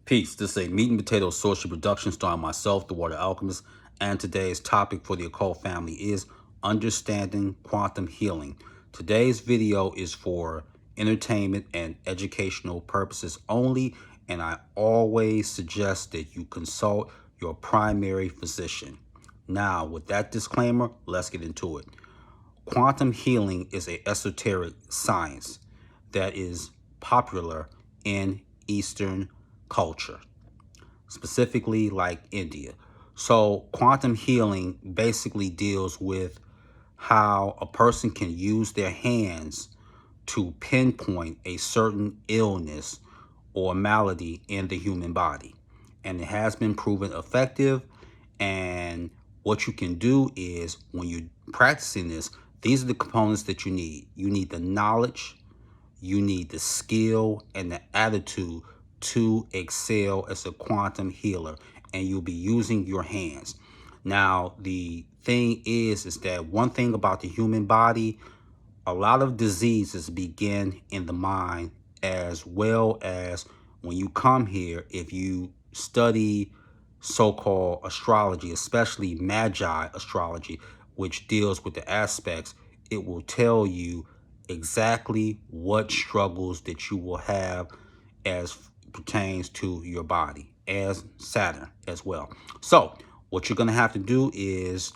Peace. This is a meat and potato social production starring myself, the Water Alchemist, and today's topic for the occult family is understanding quantum healing. Today's video is for entertainment and educational purposes only, and I always suggest that you consult your primary physician. Now, with that disclaimer, let's get into it. Quantum healing is an esoteric science that is popular in Eastern culture, specifically like India. So quantum healing basically deals with how a person can use their hands to pinpoint a certain illness or malady in the human body. And it has been proven effective. And what you can do is when you're practicing this, these are the components that you need. You need the knowledge, you need the skill and the attitude to excel as a quantum healer, and you'll be using your hands. Now, the thing is that one thing about the human body, a lot of diseases begin in the mind, as well as when you come here, if you study so-called astrology, especially magi astrology, which deals with the aspects, it will tell you exactly what struggles that you will have as pertains to your body, as Saturn as well. So what you're going to have to do is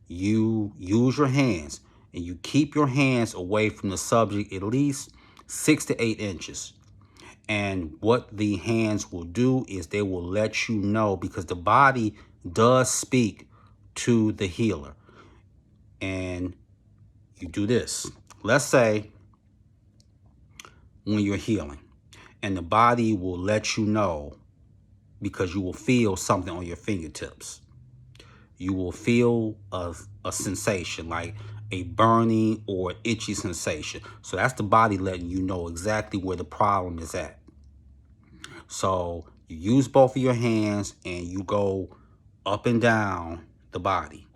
you use your hands, and you keep your hands away from the subject at least 6 to 8 inches. And what the hands will do is they will let you know, because the body does speak to the healer. And you do this. Let's say when you're healing, and the body will let you know, because you will feel something on your fingertips. You will feel a sensation, like a burning or itchy sensation. So that's the body letting you know exactly where the problem is at. So you use both of your hands and you go up and down the body.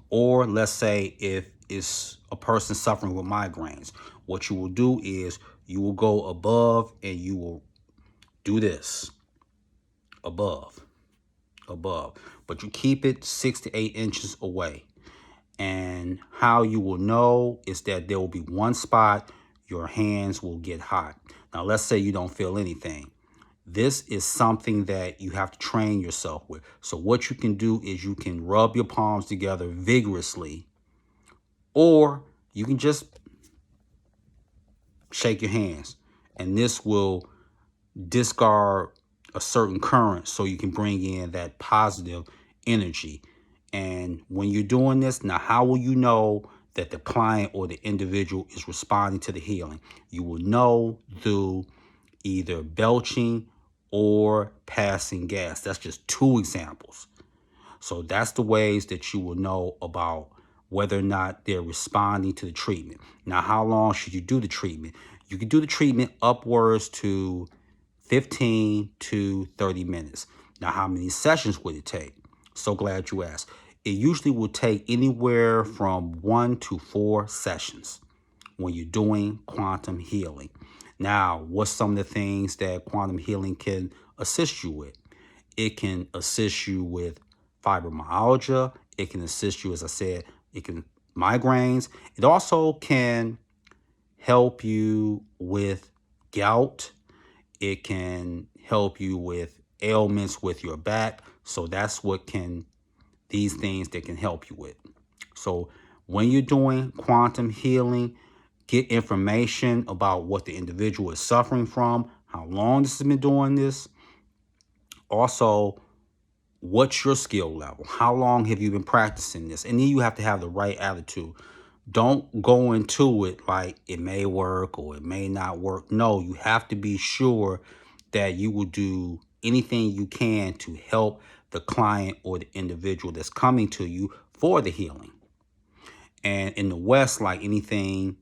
Or let's say if it's a person suffering with migraines, what you will do is you will go above and you will do this. Above. But you keep it 6 to 8 inches away. And how you will know is that there will be one spot your hands will get hot. Now, let's say you don't feel anything. This is something that you have to train yourself with. So what you can do is you can rub your palms together vigorously, or you can just shake your hands. And this will discard a certain current so you can bring in that positive energy. And when you're doing this, now how will you know that the client or the individual is responding to the healing? You will know through either belching or passing gas. That's just 2 examples. So that's the ways that you will know about whether or not they're responding to the treatment. Now, how long should you do the treatment? You can do the treatment upwards to 15 to 30 minutes. Now, how many sessions would it take? So glad you asked. It usually will take anywhere from 1 to 4 sessions when you're doing quantum healing. Now, what's some of the things that quantum healing can assist you with? It can assist you with fibromyalgia. It can assist you, as I said, it can migraines. It also can help you with gout. It can help you with ailments with your back. So that's what these things that can help you with. So when you're doing quantum healing, get information about what the individual is suffering from, how long this has been doing this. Also, what's your skill level? How long have you been practicing this? And then you have to have the right attitude. Don't go into it like it may work or it may not work. No, you have to be sure that you will do anything you can to help the client or the individual that's coming to you for the healing. And in the West, like anything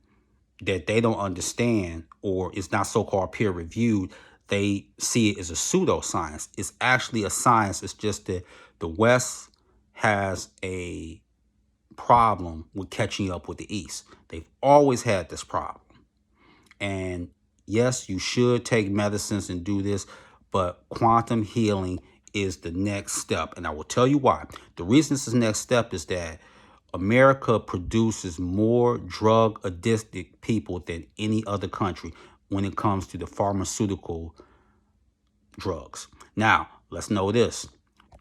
that they don't understand or is not so-called peer-reviewed, they see it as a pseudoscience. It's actually a science. It's just that the West has a problem with catching up with the East. They've always had this problem. And yes, you should take medicines and do this, but quantum healing is the next step. And I will tell you why. The reason this is the next step is that America produces more drug addicted people than any other country when it comes to the pharmaceutical drugs. Now, let's know this.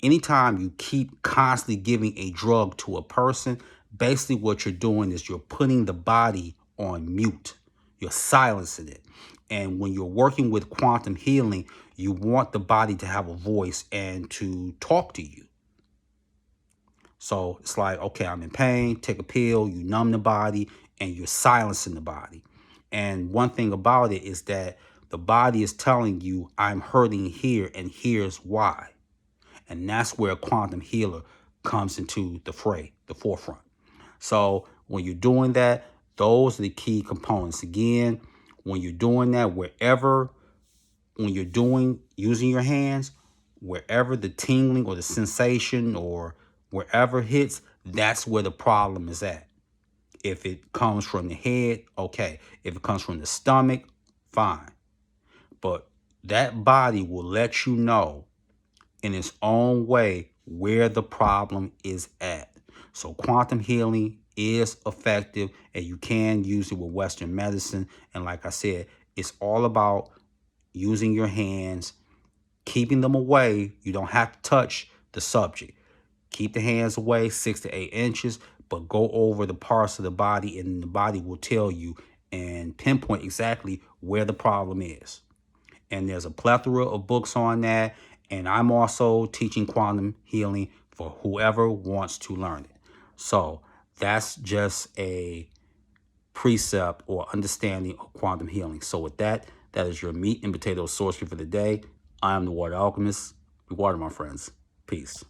Anytime you keep constantly giving a drug to a person, basically what you're doing is you're putting the body on mute. You're silencing it. And when you're working with quantum healing, you want the body to have a voice and to talk to you. So it's like, okay, I'm in pain, take a pill, you numb the body, and you're silencing the body. And one thing about it is that the body is telling you, I'm hurting here, and here's why. And that's where a quantum healer comes into the fray, the forefront. So when you're doing that, those are the key components. Again, when you're doing that, when you're using your hands, wherever the tingling or the sensation or wherever hits, that's where the problem is at. If it comes from the head, okay. If it comes from the stomach, fine. But that body will let you know in its own way where the problem is at. So quantum healing is effective, and you can use it with Western medicine. And like I said, it's all about using your hands, keeping them away. You don't have to touch the subject. Keep the hands away 6 to 8 inches, but go over the parts of the body, and the body will tell you and pinpoint exactly where the problem is. And there's a plethora of books on that. And I'm also teaching quantum healing for whoever wants to learn it. So that's just a precept or understanding of quantum healing. So with that, that is your meat and potato sorcery for the day. I am the Water Alchemist. Be water, my friends. Peace.